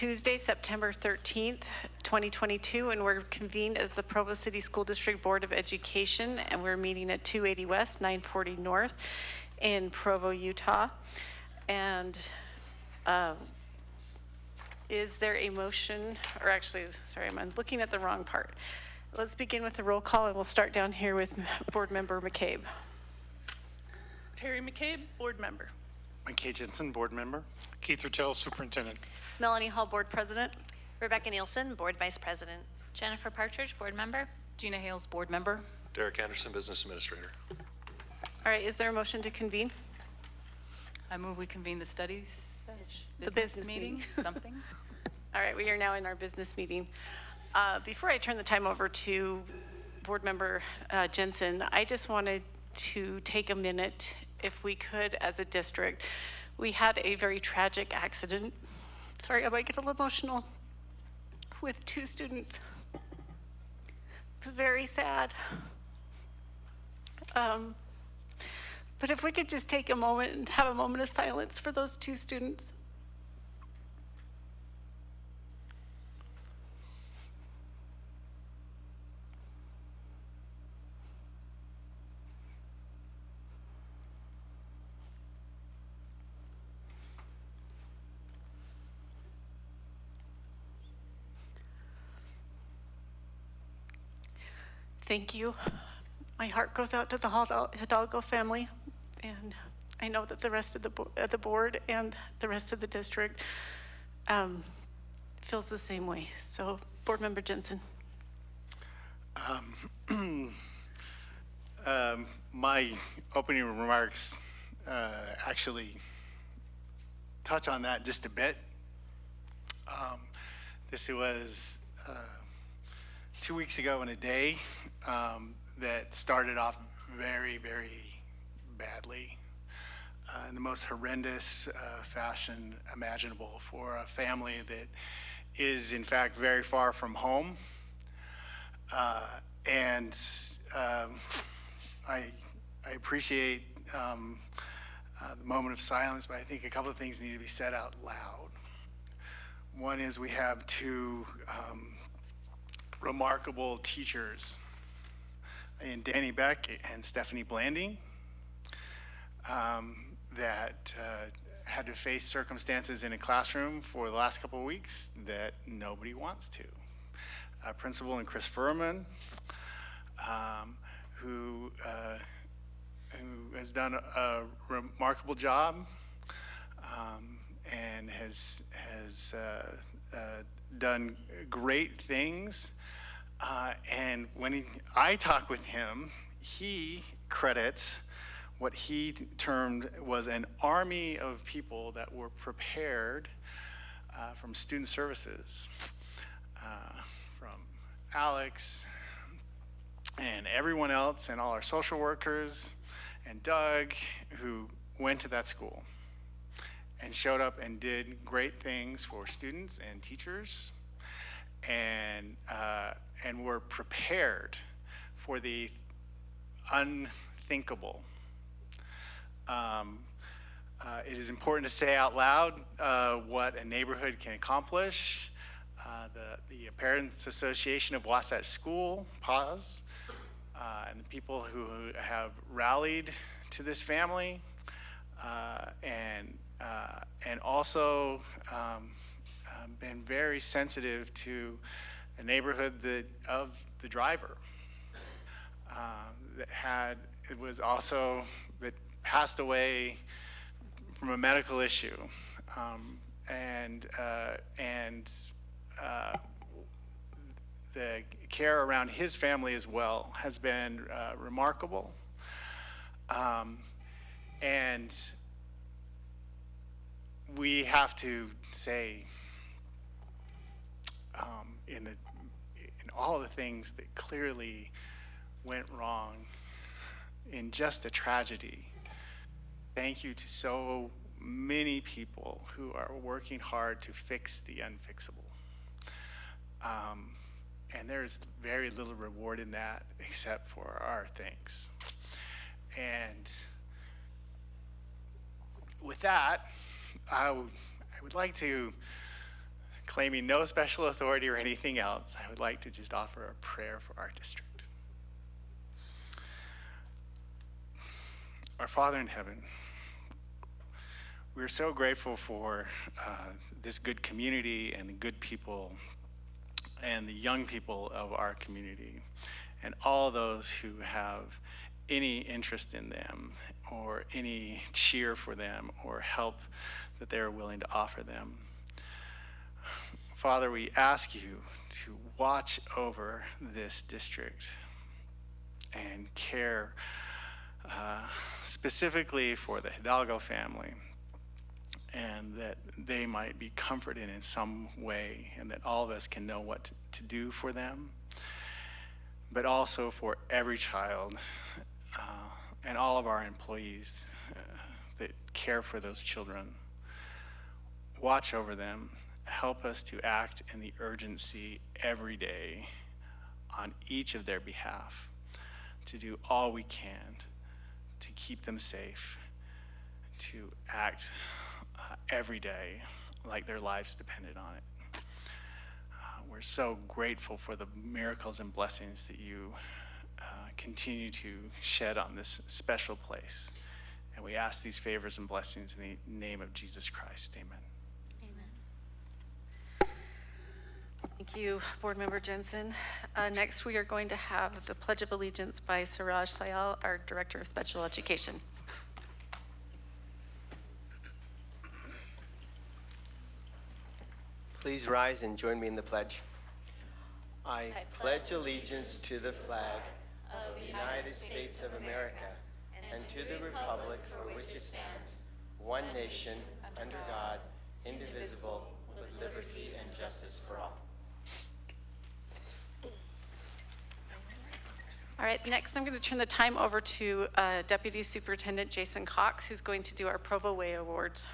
Tuesday, September 13th, 2022, and we're convened as the Provo City School District Board of Education, and we're meeting at 280 West, 940 North in Provo, Utah. And is there a motion, or actually, sorry, I'm looking at the wrong part. Let's begin with the roll call, and we'll start down here with Board Member McCabe. Terry McCabe, Board Member. Mike Jensen, Board Member. Keith Rutell, Superintendent. Melanie Hall, Board President. Rebecca Nielsen, Board Vice President. Jennifer Partridge, Board Member. Gina Hales, Board Member. Derek Anderson, Business Administrator. All right, is there a motion to convene? I move we convene the studies business meeting. Something. All right, we are now in our business meeting. Before I turn the time over to Board Member Jensen, I just wanted to take a minute, if we could, as a district. We had a very tragic accident. Sorry, I might get a little emotional, with 2 students. It was very sad. But if we could just take a moment and have a moment of silence for those 2 students. Thank you. My heart goes out to the Hidalgo family, and I know that the rest of the board and the rest of the district feels the same way. So, Board Member Jensen. My opening remarks actually touch on that just a bit. This was 2 weeks ago in a day that started off very, very badly in the most horrendous fashion imaginable for a family that is in fact very far from home. And I appreciate the moment of silence, but I think a couple of things need to be said out loud. One is we have 2 remarkable teachers in Danny Beck and Stephanie Blanding that had to face circumstances in a classroom for the last couple of weeks that nobody wants to. Principal and Chris Furman, who has done a remarkable job and has done great things. And when I talk with him, he credits what he termed was an army of people that were prepared from student services, from Alex and everyone else and all our social workers and Doug, who went to that school and showed up and did great things for students and teachers, and were prepared for the unthinkable. It is important to say out loud what a neighborhood can accomplish. The Parents Association of Wasatch School, PAWS, and the people who have rallied to this family, and also been very sensitive to a neighborhood of the driver that passed away from a medical issue, and the care around his family as well has been remarkable. And we have to say, in all the things that clearly went wrong in just a tragedy, thank you to so many people who are working hard to fix the unfixable. And there's very little reward in that except for our thanks. And with that, I would like to claiming no special authority or anything else, I would like to just offer a prayer for our district. Our Father in heaven, we're so grateful for this good community and the good people and the young people of our community and all those who have any interest in them or any cheer for them or help that they're willing to offer them. Father, we ask you to watch over this district and care specifically for the Hidalgo family, and that they might be comforted in some way, and that all of us can know what to do for them, but also for every child and all of our employees that care for those children. Watch over them. Help us to act in the urgency every day on each of their behalf, to do all we can to keep them safe, to act every day like their lives depended on it. We're so grateful for the miracles and blessings that you continue to shed on this special place. And we ask these favors and blessings in the name of Jesus Christ. Amen. Thank you, Board Member Jensen. Next, we are going to have the Pledge of Allegiance by Suraj Sayal, our Director of Special Education. Please rise and join me in the pledge. I pledge allegiance to the flag of the United States of America and to the republic for which it stands, one nation, under God, indivisible, with liberty and justice for all. All right, next I'm going to turn the time over to Deputy Superintendent Jason Cox, who's going to do our Provo Way Awards.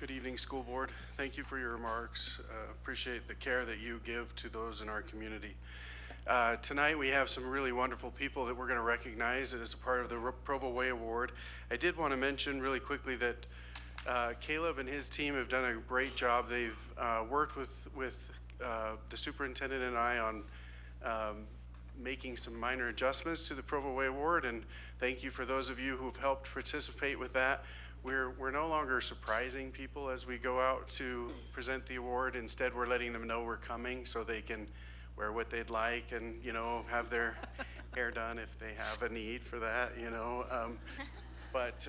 Good evening, School Board. Thank you for your remarks. Appreciate the care that you give to those in our community. Tonight we have some really wonderful people that we're going to recognize as a part of the Provo Way Award. I did want to mention really quickly that Caleb and his team have done a great job. They've worked with the superintendent and I on making some minor adjustments to the Provo Way Award, and thank you for those of you who've helped participate with that. We're no longer surprising people as we go out to present the award. Instead, we're letting them know we're coming so they can wear what they'd like and, you know, have their hair done if they have a need for that, you know. But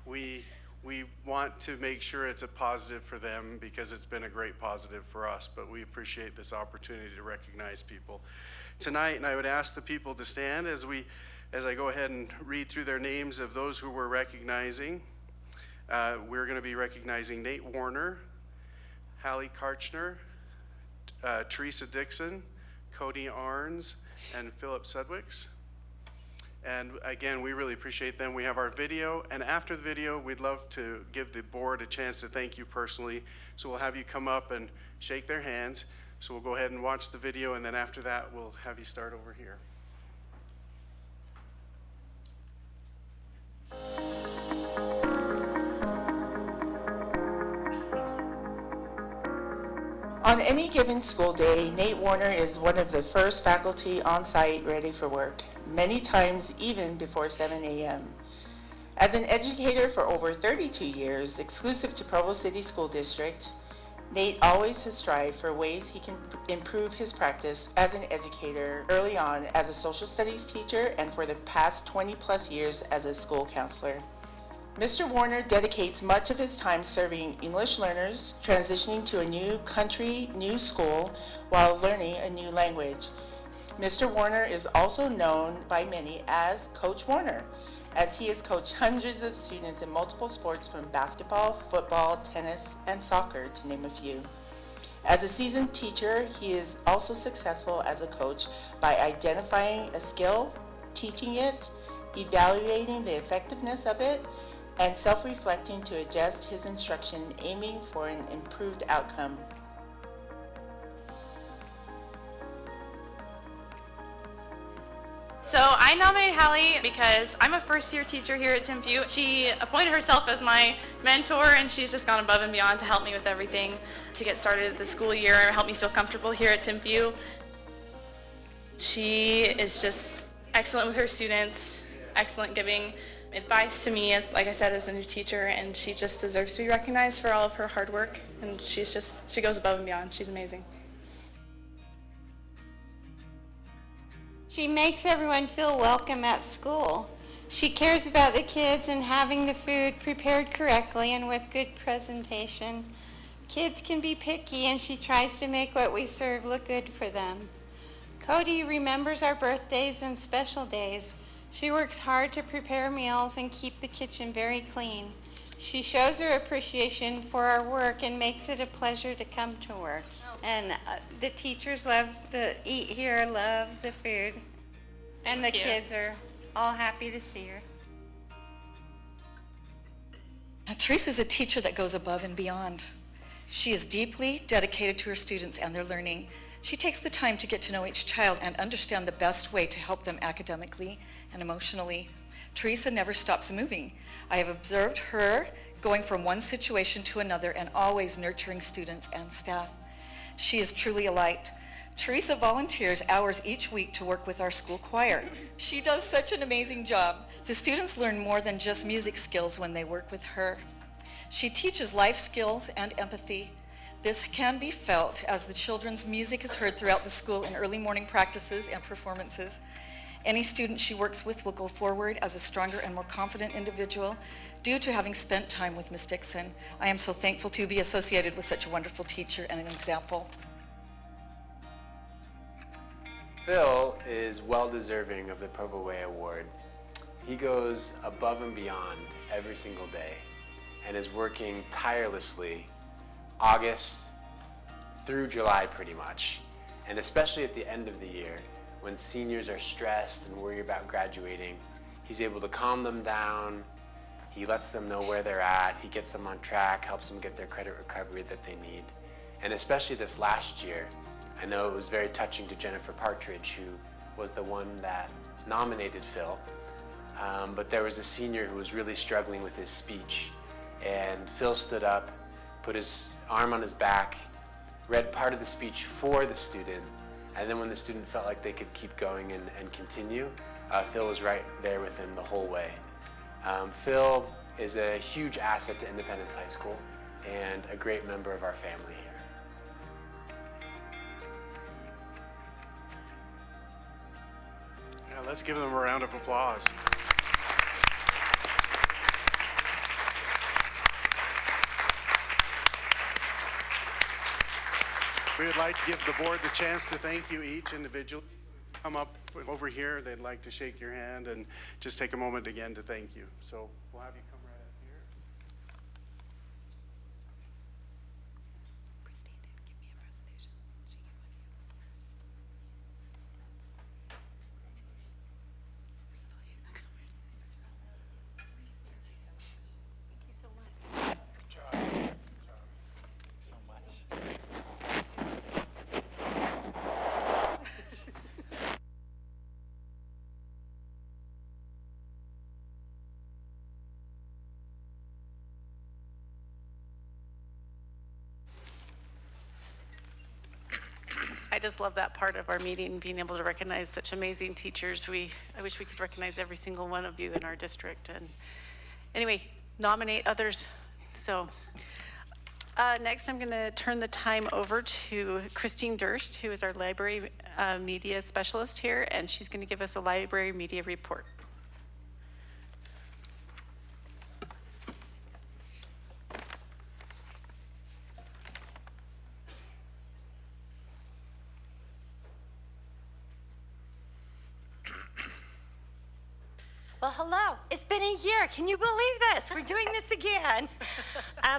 we want to make sure it's a positive for them because it's been a great positive for us, but we appreciate this opportunity to recognize people tonight. And I would ask the people to stand as I go ahead and read through their names of those who we're recognizing. We're going to be recognizing Nate Warner, Hallie Karchner, Teresa Dixon, Cody Arns, and Philip Sudwicks. And again, we really appreciate them. We have our video, and after the video, we'd love to give the board a chance to thank you personally. So we'll have you come up and shake their hands. So we'll go ahead and watch the video, and then after that, we'll have you start over here. On any given school day, Nate Warner is one of the first faculty on site ready for work, many times even before 7 a.m. As an educator for over 32 years, exclusive to Provo City School District, Nate always has strived for ways he can improve his practice as an educator early on as a social studies teacher and for the past 20 plus years as a school counselor. Mr. Warner dedicates much of his time serving English learners, transitioning to a new country, new school, while learning a new language. Mr. Warner is also known by many as Coach Warner, as he has coached hundreds of students in multiple sports from basketball, football, tennis, and soccer, to name a few. As a seasoned teacher, he is also successful as a coach by identifying a skill, teaching it, evaluating the effectiveness of it, and self-reflecting to adjust his instruction, aiming for an improved outcome. So I nominate Hallie because I'm a first-year teacher here at Timpview. She appointed herself as my mentor, and she's just gone above and beyond to help me with everything to get started the school year and help me feel comfortable here at Timpview. She is just excellent with her students, excellent giving advice to me, as, like I said, as a new teacher, and she just deserves to be recognized for all of her hard work, and she goes above and beyond. She's amazing. She makes everyone feel welcome at school. She cares about the kids and having the food prepared correctly and with good presentation. Kids can be picky, and she tries to make what we serve look good for them. Cody remembers our birthdays and special days. She works hard to prepare meals and keep the kitchen very clean. She shows her appreciation for our work and makes it a pleasure to come to work. And the teachers love to eat here, love the food. And the kids are all happy to see her. Teresa is a teacher that goes above and beyond. She is deeply dedicated to her students and their learning. She takes the time to get to know each child and understand the best way to help them academically and emotionally. Teresa never stops moving. I have observed her going from one situation to another and always nurturing students and staff. She is truly a light. Teresa volunteers hours each week to work with our school choir. She does such an amazing job. The students learn more than just music skills when they work with her. She teaches life skills and empathy. This can be felt as the children's music is heard throughout the school in early morning practices and performances. Any student she works with will go forward as a stronger and more confident individual due to having spent time with Ms. Dixon. I am so thankful to be associated with such a wonderful teacher and an example. Phil is well deserving of the Provo Way Award. He goes above and beyond every single day and is working tirelessly August through July pretty much, and especially at the end of the year when seniors are stressed and worried about graduating. He's able to calm them down. He lets them know where they're at. He gets them on track, helps them get their credit recovery that they need. And especially this last year, I know it was very touching to Jennifer Partridge, who was the one that nominated Phil. But there was a senior who was really struggling with his speech. And Phil stood up, put his arm on his back, read part of the speech for the student, and then when the student felt like they could keep going and continue, Phil was right there with him the whole way. Phil is a huge asset to Independence High School and a great member of our family here. Yeah, let's give them a round of applause. We would like to give the board the chance to thank you each individually. Come up over here, they'd like to shake your hand and just take a moment again to thank you. So we'll have you come right up here. Christine didn't give me a presentation. She gave one to you. Thank you so much. Good job. Good job. So much. I just love that part of our meeting, being able to recognize such amazing teachers. I wish we could recognize every single one of you in our district. And anyway, nominate others. So next I'm going to turn the time over to Christine Durst, who is our library media specialist here, and she's going to give us a library media report. Well, hello. It's been a year. Can you believe this? We're doing this again.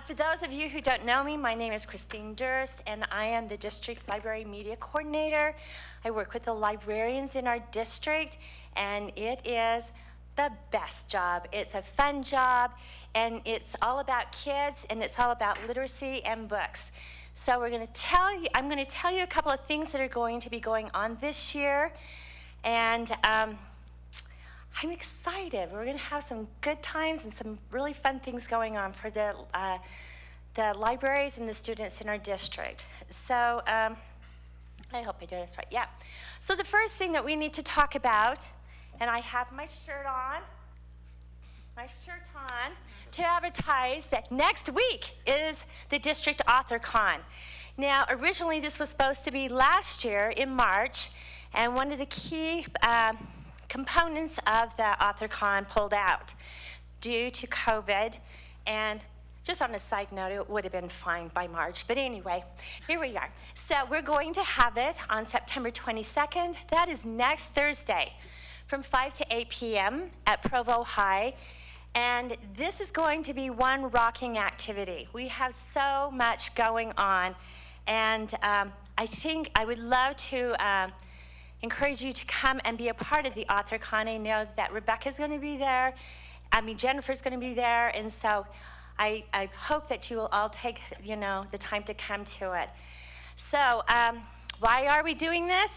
For those of you who don't know me, my name is Christine Durst, and I am the District Library Media Coordinator. I work with the librarians in our district, and it is the best job. It's a fun job, and it's all about kids, and it's all about literacy and books. So I'm going to tell you a couple of things that are going to be going on this year, and I'm excited. We're going to have some good times and some really fun things going on for the libraries and the students in our district. So I hope I do this right. Yeah. So the first thing that we need to talk about, and I have my shirt on, to advertise that next week is the District Author Con. Now, originally this was supposed to be last year in March, and one of the key components of the Author Con pulled out due to COVID. And just on a side note, it would have been fine by March. But anyway, here we are. So we're going to have it on September 22nd. That is next Thursday from 5 to 8 p.m. at Provo High. And this is going to be one rocking activity. We have so much going on. And I think I would love to encourage you to come and be a part of the Author Con. I know that Rebecca's going to be there. Jennifer's going to be there. And so I hope that you will all take, the time to come to it. So why are we doing this?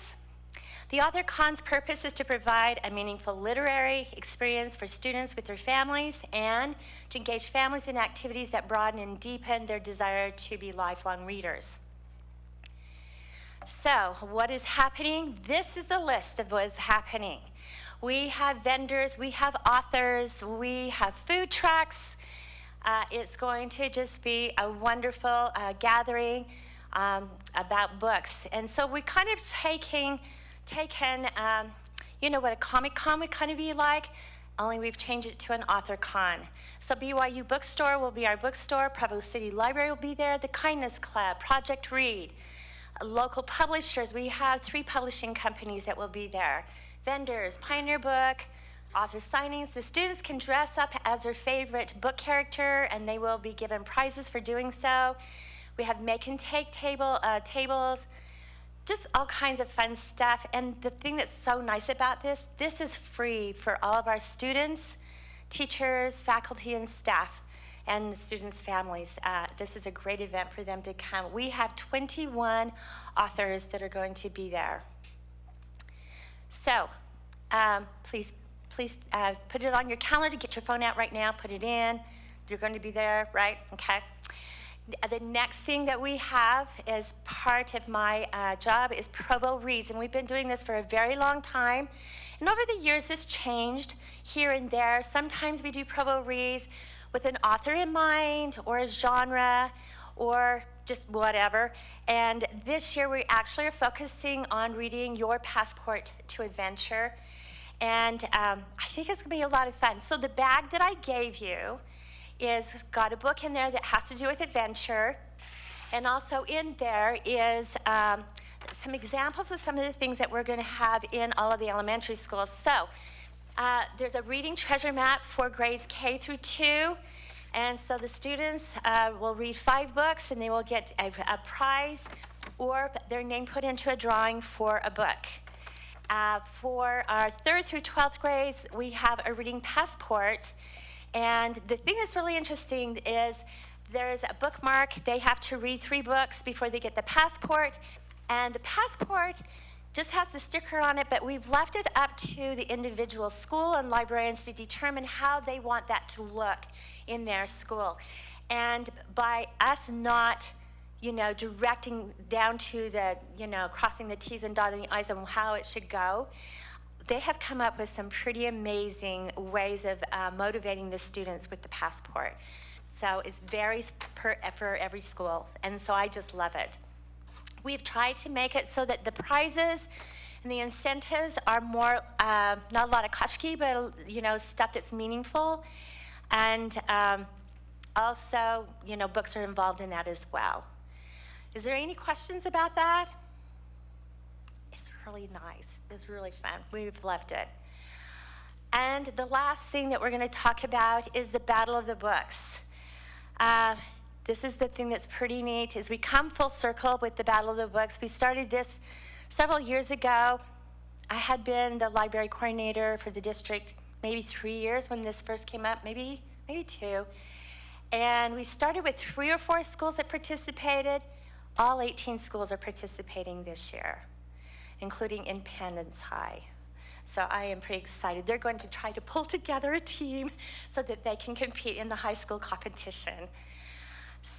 The Author Con's purpose is to provide a meaningful literary experience for students with their families and to engage families in activities that broaden and deepen their desire to be lifelong readers. So, what is happening? This is the list of what is happening. We have vendors, we have authors, we have food trucks. It's going to just be a wonderful gathering about books. And so we're kind of taken, what a Comic Con would kind of be like, only we've changed it to an Author Con. So BYU Bookstore will be our bookstore, Provo City Library will be there, the Kindness Club, Project Read, local publishers. We have 3 publishing companies that will be there. Vendors, Pioneer Book, author signings. The students can dress up as their favorite book character, and they will be given prizes for doing so. We have make and take tables, just all kinds of fun stuff. And the thing that's so nice about this is free for all of our students, teachers, faculty, and staff, and the students' families. This is a great event for them to come. We have 21 authors that are going to be there. So please put it on your calendar. Get your phone out right now. Put it in. You're going to be there, right? Okay. The next thing that we have as part of my job is Provo Reads, and we've been doing this for a very long time. And over the years, this changed here and there. Sometimes we do Provo Reads with an author in mind, or a genre, or just whatever. And this year, we actually are focusing on reading Your Passport to Adventure. And I think it's going to be a lot of fun. So the bag that I gave you is got a book in there that has to do with adventure. And also in there is some examples of some of the things that we're going to have in all of the elementary schools. So there's a reading treasure map for grades K through 2. And so the students will read 5 books, and they will get a prize or their name put into a drawing for a book. For our 3rd through 12th grades, we have a reading passport. And the thing that's really interesting is there's a bookmark. They have to read 3 books before they get the passport. And the passport just has the sticker on it, but we've left it up to the individual school and librarians to determine how they want that to look in their school. And by us not, directing down to the, crossing the T's and dotting the I's on how it should go, they have come up with some pretty amazing ways of motivating the students with the passport. So it varies for every school, and so I just love it. We've tried to make it so that the prizes and the incentives are more, not a lot of kashki, but stuff that's meaningful. And also, books are involved in that as well. Is there any questions about that? It's really nice. It's really fun. We've loved it. And the last thing that we're going to talk about is the Battle of the Books. This is the thing that's pretty neat, is we come full circle with the Battle of the Books. We started this several years ago. I had been the library coordinator for the district maybe 3 years when this first came up, maybe 2. And we started with 3 or 4 schools that participated. All 18 schools are participating this year, including Independence High. So I am pretty excited. They're going to try to pull together a team so that they can compete in the high school competition.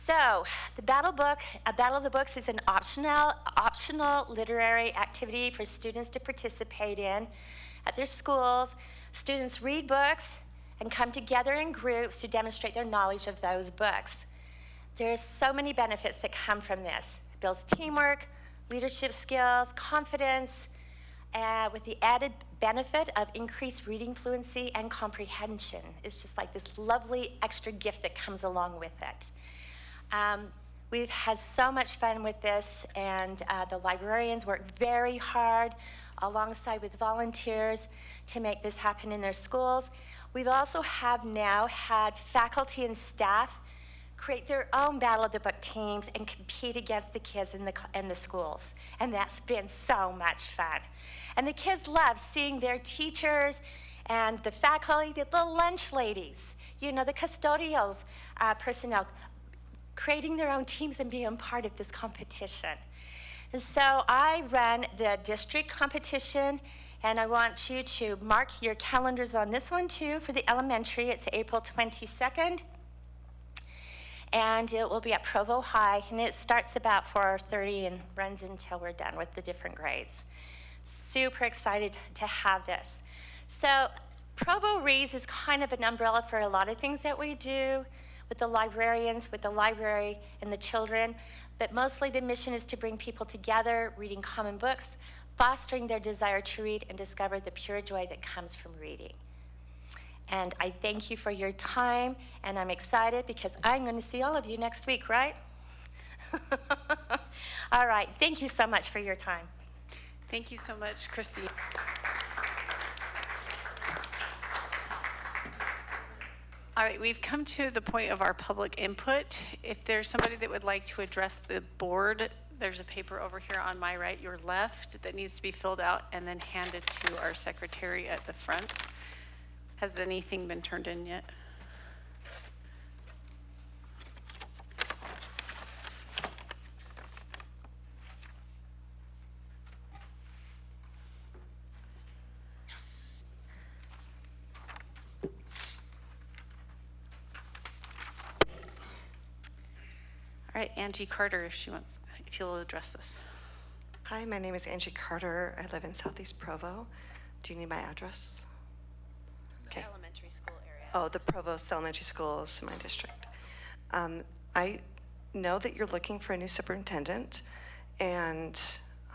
So the Battle of the Books is an optional literary activity for students to participate in at their schools. Students read books and come together in groups to demonstrate their knowledge of those books. There's so many benefits that come from this. It builds teamwork, leadership skills, confidence, with the added benefit of increased reading fluency and comprehension. It's just like this lovely extra gift that comes along with it. We've had so much fun with this, and the librarians work very hard alongside with volunteers to make this happen in their schools. We've also now had faculty and staff create their own Battle of the Book teams and compete against the kids in the schools. And that's been so much fun. And the kids love seeing their teachers and the faculty, the lunch ladies, the custodial personnel, creating their own teams and being part of this competition. And so I run the district competition, and I want you to mark your calendars on this one too for the elementary. It's April 22nd. And it will be at Provo High, and it starts about 4:30 and runs until we're done with the different grades. Super excited to have this. So Provo Reads is kind of an umbrella for a lot of things that we do with the librarians, with the library, and the children. But mostly the mission is to bring people together, reading common books, fostering their desire to read and discover the pure joy that comes from reading. And I thank you for your time, and I'm excited because I'm going to see all of you next week, right? All right. Thank you so much for your time. Thank you so much, Christy. All right, we've come to the point of our public input. If there's somebody that would like to address the board, there's a paper over here on my right, your left, that needs to be filled out and then handed to our secretary at the front. Has anything been turned in yet? All right, Angie Carter, if you'll address this. Hi, my name is Angie Carter. I live in Southeast Provo. Do you need my address? Okay. Elementary school area. Oh, the Provost Elementary School is my district. I know that you're looking for a new superintendent, and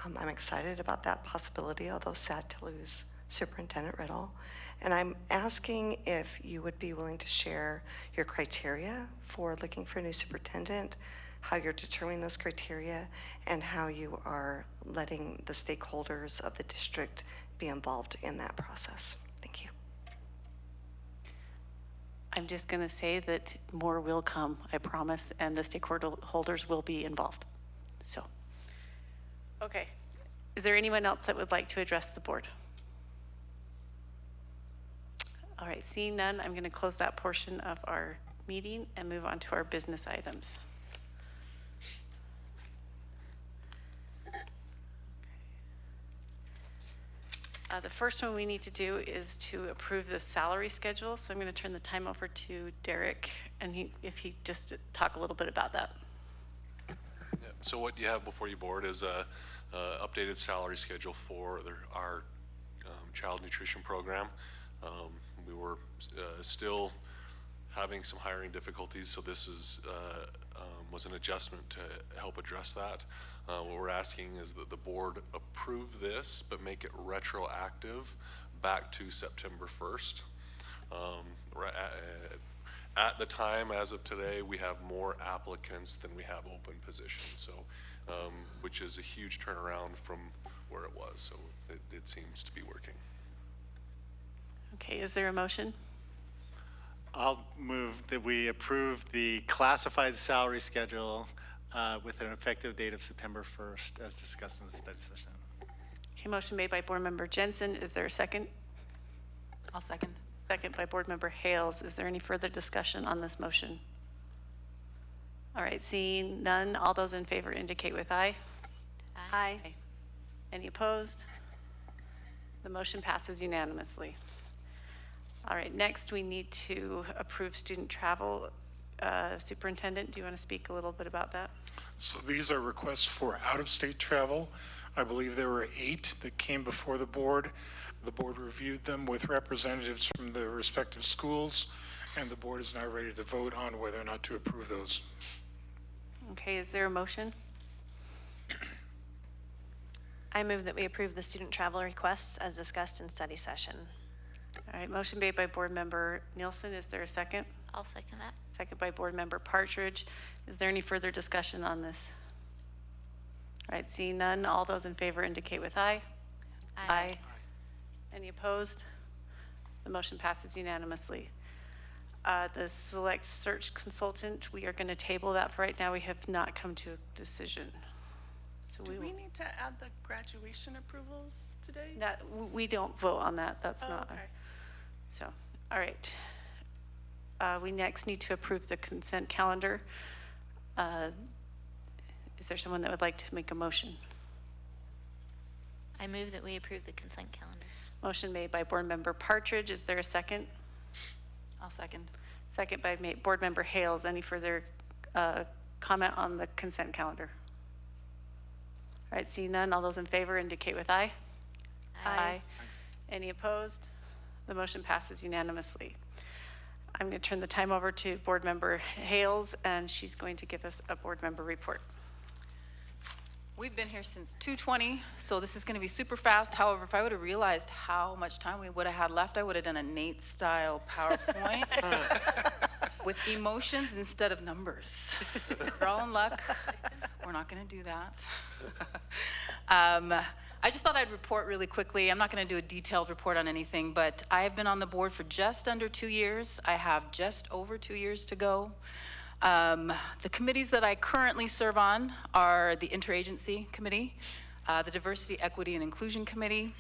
I'm excited about that possibility, although sad to lose Superintendent Riddle. And I'm asking if you would be willing to share your criteria for looking for a new superintendent, how you're determining those criteria, and how you are letting the stakeholders of the district be involved in that process. Thank you. I'm just going to say that more will come, I promise, and the stakeholders will be involved. So, okay. Is there anyone else that would like to address the board? All right, seeing none, I'm going to close that portion of our meeting and move on to our business items. The first one we need to do is to approve the salary schedule. So I'm going to turn the time over to Derek, and if he just talk a little bit about that. Yeah, so what you have before you board is a updated salary schedule for our child nutrition program. We were still having some hiring difficulties, so this was an adjustment to help address that. What we're asking is that the board approve this, but make it retroactive back to September 1st. At the time, as of today, we have more applicants than we have open positions, so which is a huge turnaround from where it was. So it seems to be working. Okay, is there a motion? I'll move that we approve the classified salary schedule with an effective date of September 1st, as discussed in the study session. Okay, motion made by Board Member Jensen. Is there a second? I'll second. Second by Board Member Hales. Is there any further discussion on this motion? All right, seeing none, all those in favor indicate with aye. Aye. Any opposed? The motion passes unanimously. All right, next we need to approve student travel. Superintendent, do you want to speak a little bit about that? So these are requests for out-of-state travel. I believe there were 8 that came before the board. The board reviewed them with representatives from the respective schools, and the board is now ready to vote on whether or not to approve those. Okay, is there a motion? I move that we approve the student travel requests as discussed in study session. All right, motion made by Board Member Nielsen. Is there a second? I'll second that. Second by Board Member Partridge. Is there any further discussion on this? All right, seeing none, all those in favor indicate with aye. Aye. Any opposed? The motion passes unanimously. The select search consultant, we are going to table that for right now. We have not come to a decision. So Do we need to add the graduation approvals today? we don't vote on that. That's Oh, not. okay. So, all right. We next need to approve the consent calendar. Is there someone that would like to make a motion? I move that we approve the consent calendar. Motion made by Board Member Partridge. Is there a second? I'll second. Second by Board Member Hales. Any further comment on the consent calendar? All right, seeing none, all those in favor indicate with aye. Aye. Any opposed? The motion passes unanimously. I'm going to turn the time over to Board Member Hales, and she's going to give us a board member report. We've been here since 2:20, so this is going to be super fast. However, if I would have realized how much time we would have had left, I would have done a Nate-style PowerPoint with emotions instead of numbers. You're all in luck. We're not going to do that. I just thought I'd report really quickly. I'm not going to do a detailed report on anything, but I have been on the board for just under 2 years. I have just over 2 years to go. The committees that I currently serve on are the Interagency Committee, the Diversity, Equity, and Inclusion Committee,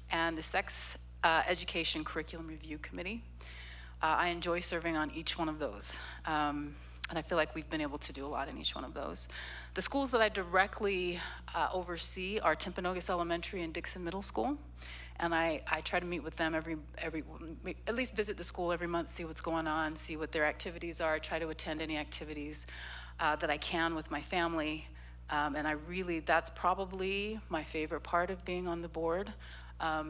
and the Sex Education Curriculum Review Committee. I enjoy serving on each one of those, and I feel like we've been able to do a lot in each one of those. The schools that I directly oversee are Timpanogos Elementary and Dixon Middle School. And I try to meet with them at least visit the school every month, see what's going on, see what their activities are, try to attend any activities that I can with my family. And that's probably my favorite part of being on the board,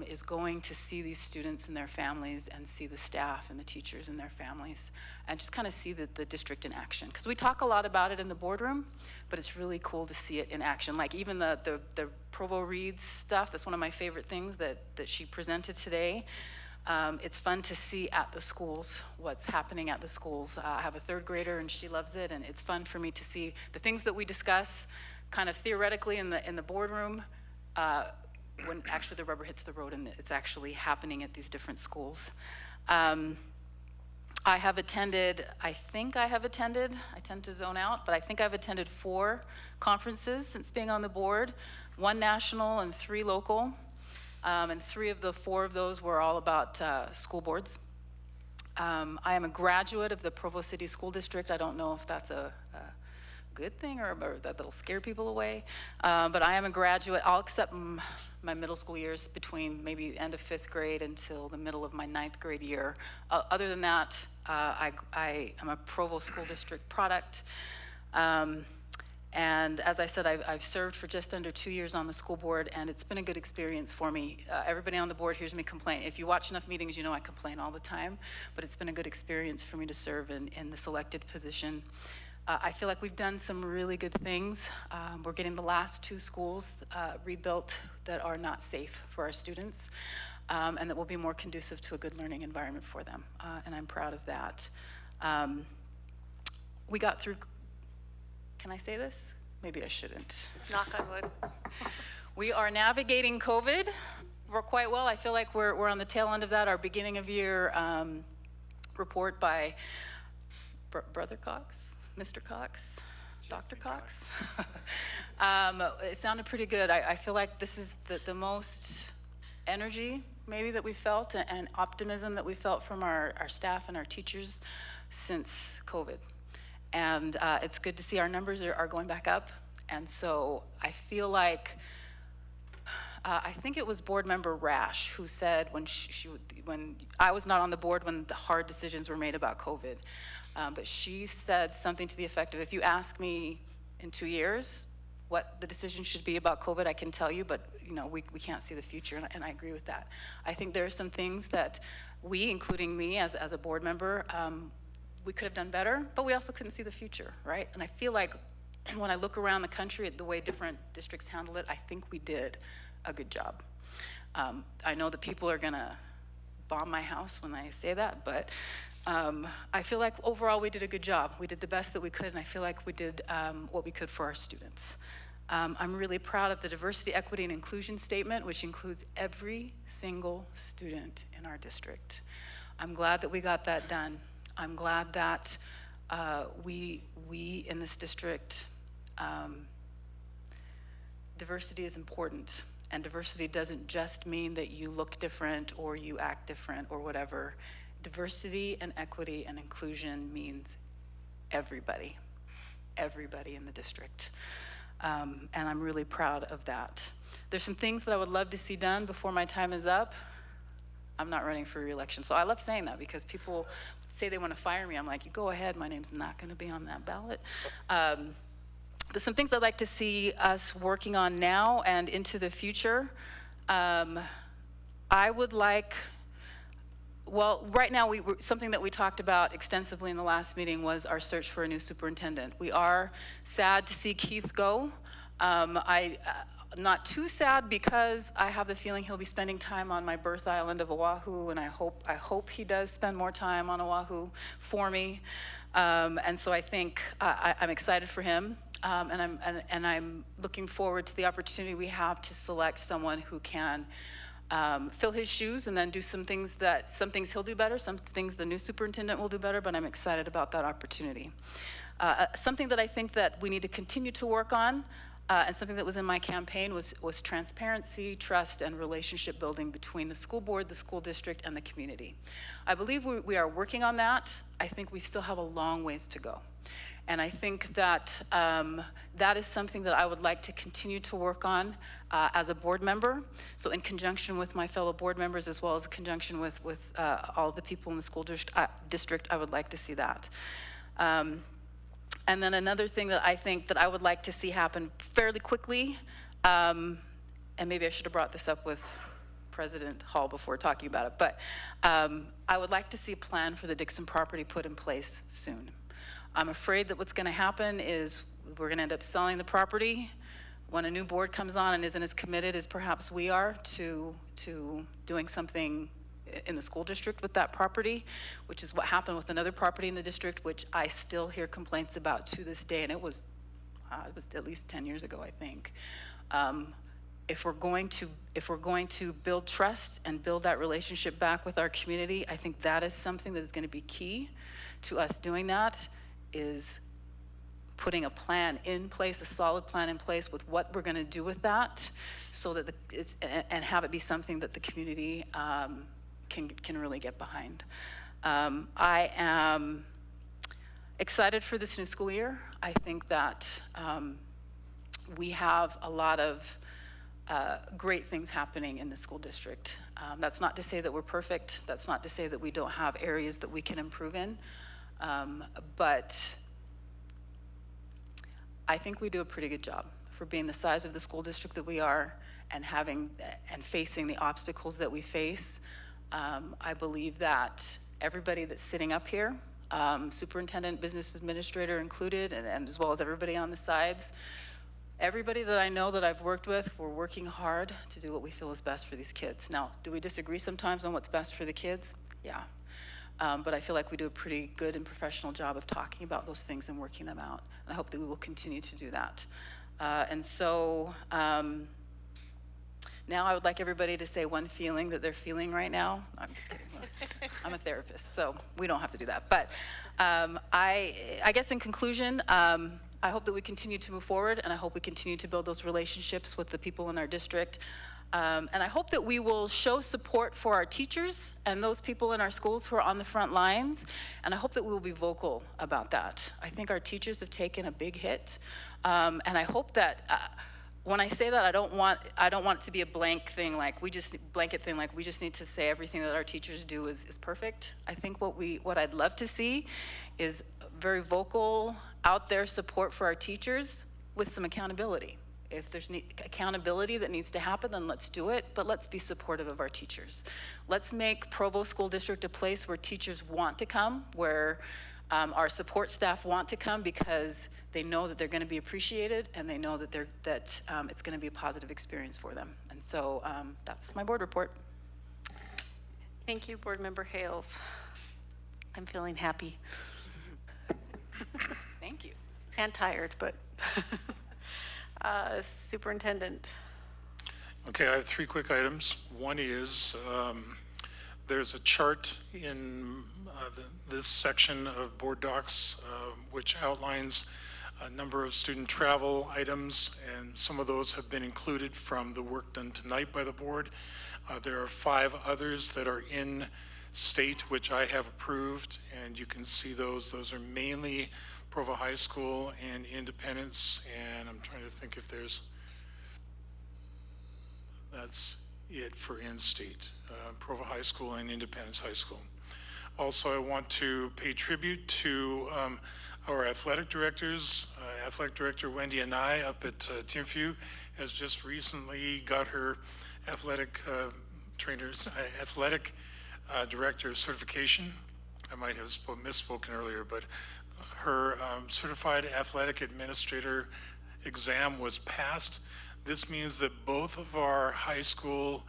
is going to see these students and their families and see the staff and the teachers and their families and just kind of see the district in action. Because we talk a lot about it in the boardroom, but it's really cool to see it in action. Like even the Provo Reads stuff, that's one of my favorite things that she presented today. It's fun to see at the schools what's happening at the schools. I have a 3rd grader and she loves it, and it's fun for me to see the things that we discuss kind of theoretically in the boardroom, when actually the rubber hits the road and it's actually happening at these different schools. I tend to zone out, but I think I've attended 4 conferences since being on the board, 1 national and 3 local, and 3 of the 4 of those were all about school boards. I am a graduate of the Provo City School District. I don't know if that's a good thing or that'll scare people away, but I am a graduate. I'll accept my middle school years between maybe the end of 5th grade until the middle of my 9th grade year. Other than that, I am a Provo School District product. And as I said, I've served for just under 2 years on the school board, and it's been a good experience for me. Everybody on the board hears me complain. If you watch enough meetings, you know I complain all the time, but it's been a good experience for me to serve in this elected position. I feel like we've done some really good things. We're getting the last 2 schools rebuilt that are not safe for our students, and that will be more conducive to a good learning environment for them, and I'm proud of that. We got through. Can I say this? Maybe I shouldn't. Knock on wood. We are navigating COVID quite well. I feel like we're on the tail end of that. Our beginning of year report by Brother Cox, Mr. Cox, Dr. Cox. It sounded pretty good. I feel like this is the most energy maybe that we felt and optimism that we felt from our staff and our teachers since COVID. And it's good to see our numbers are going back up. And so I feel like I think it was board member Rash who said when I was not on the board when the hard decisions were made about COVID, but she said something to the effect of, if you ask me in 2 years what the decision should be about COVID, I can tell you, but we can't see the future, and I agree with that. I think there are some things that we, including me as a board member, we could have done better, but we also couldn't see the future, right? And I feel like when I look around the country at the way different districts handle it, I think we did a good job. I know that people are gonna bomb my house when I say that, but I feel like overall we did a good job. We did the best that we could, and I feel like we did what we could for our students. I'm really proud of the diversity, equity, and inclusion statement, which includes every single student in our district. I'm glad that we got that done. I'm glad that we in this district, diversity is important, and diversity doesn't just mean that you look different or you act different or whatever. Diversity and equity and inclusion means everybody in the district. And I'm really proud of that. There's some things that I would love to see done before my time is up. I'm not running for re-election, so I love saying that because people say they want to fire me. I'm like, you go ahead, my name's not going to be on that ballot. But some things I'd like to see us working on now and into the future. I would like, well, right now, something that we talked about extensively in the last meeting was our search for a new superintendent. We are sad to see Keith go. Not too sad because I have the feeling he'll be spending time on my birth island of Oahu, and I hope he does spend more time on Oahu for me. And so I think I'm excited for him, and I'm looking forward to the opportunity we have to select someone who can fill his shoes and then do some things he'll do better, some things the new superintendent will do better, but I'm excited about that opportunity. Something that I think that we need to continue to work on, and something that was in my campaign was transparency, trust, and relationship building between the school board, the school district, and the community. I believe we are working on that. I think we still have a long ways to go. And I think that that is something that I would like to continue to work on as a board member. So in conjunction with my fellow board members, as well as in conjunction with all the people in the school district, I would like to see that. And then another thing that I think that I would like to see happen fairly quickly, and maybe I should have brought this up with President Hall before talking about it, but I would like to see a plan for the Dixon property put in place soon. I'm afraid that what's going to happen is we're going to end up selling the property when a new board comes on and isn't as committed as perhaps we are to doing something in the school district with that property, which is what happened with another property in the district, which I still hear complaints about to this day, and it was at least 10 years ago, I think. If we're going to build trust and build that relationship back with our community, I think that is something that is going to be key to us doing that, is putting a plan in place, a solid plan in place with what we're going to do with that, so that and have it be something that the community can really get behind. I am excited for this new school year. I think that we have a lot of great things happening in the school district. That's not to say that we're perfect. That's not to say that we don't have areas that we can improve in. But I think we do a pretty good job for being the size of the school district that we are and facing the obstacles that we face. I believe that everybody that's sitting up here, superintendent, business administrator included, and as well as everybody on the sides, everybody that I know that I've worked with, we're working hard to do what we feel is best for these kids. Now, do we disagree sometimes on what's best for the kids? Yeah. But I feel like we do a pretty good and professional job of talking about those things and working them out. And I hope that we will continue to do that. And so now I would like everybody to say one feeling that they're feeling right now. I'm just kidding. I'm a therapist, so we don't have to do that. But I guess in conclusion, I hope that we continue to move forward, and I hope we continue to build those relationships with the people in our district. And I hope that we will show support for our teachers and those people in our schools who are on the front lines. And I hope that we will be vocal about that. I think our teachers have taken a big hit. And I hope that when I say that, I don't want it to be a blanket thing like we just need to say everything that our teachers do is perfect. I think what I'd love to see is very vocal, out there support for our teachers with some accountability. If there's accountability that needs to happen, then let's do it, but let's be supportive of our teachers. Let's make Provo School District a place where teachers want to come, where our support staff want to come because they know that they're going to be appreciated and they know that it's going to be a positive experience for them. And so that's my board report. Thank you, Board Member Hales. I'm feeling happy. Thank you. And tired, but Superintendent. Okay, I have 3 quick items. One is there's a chart in this section of board docs which outlines a number of student travel items, and some of those have been included from the work done tonight by the board. There are 5 others that are in state which I have approved, and you can see those. Those are mainly Provo High School and Independence, and I'm trying to think if that's it for in-state, Provo High School and Independence High School. Also, I want to pay tribute to our athletic directors. Athletic Director Wendy and I up at Timpview has just recently got her athletic director certification. I might have misspoken earlier, but her certified athletic administrator exam was passed. This means that both of our high school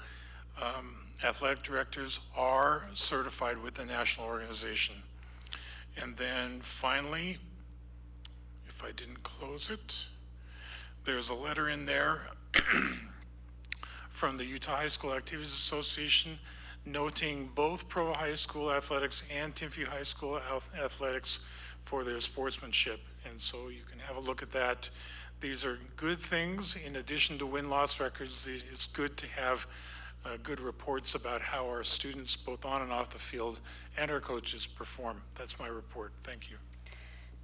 athletic directors are certified with the national organization. And then finally, if I didn't close it, there's a letter in there from the Utah High School Activities Association noting both Provo High School athletics and Timpview High School athletics for their sportsmanship. And so you can have a look at that. These are good things. In addition to win-loss records, it's good to have good reports about how our students, both on and off the field, and our coaches perform. That's my report. Thank you.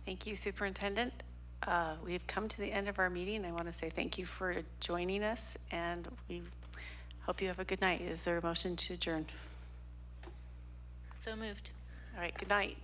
Thank you, Superintendent. We've come to the end of our meeting. I want to say thank you for joining us, and we hope you have a good night. Is there a motion to adjourn? So moved. All right, good night.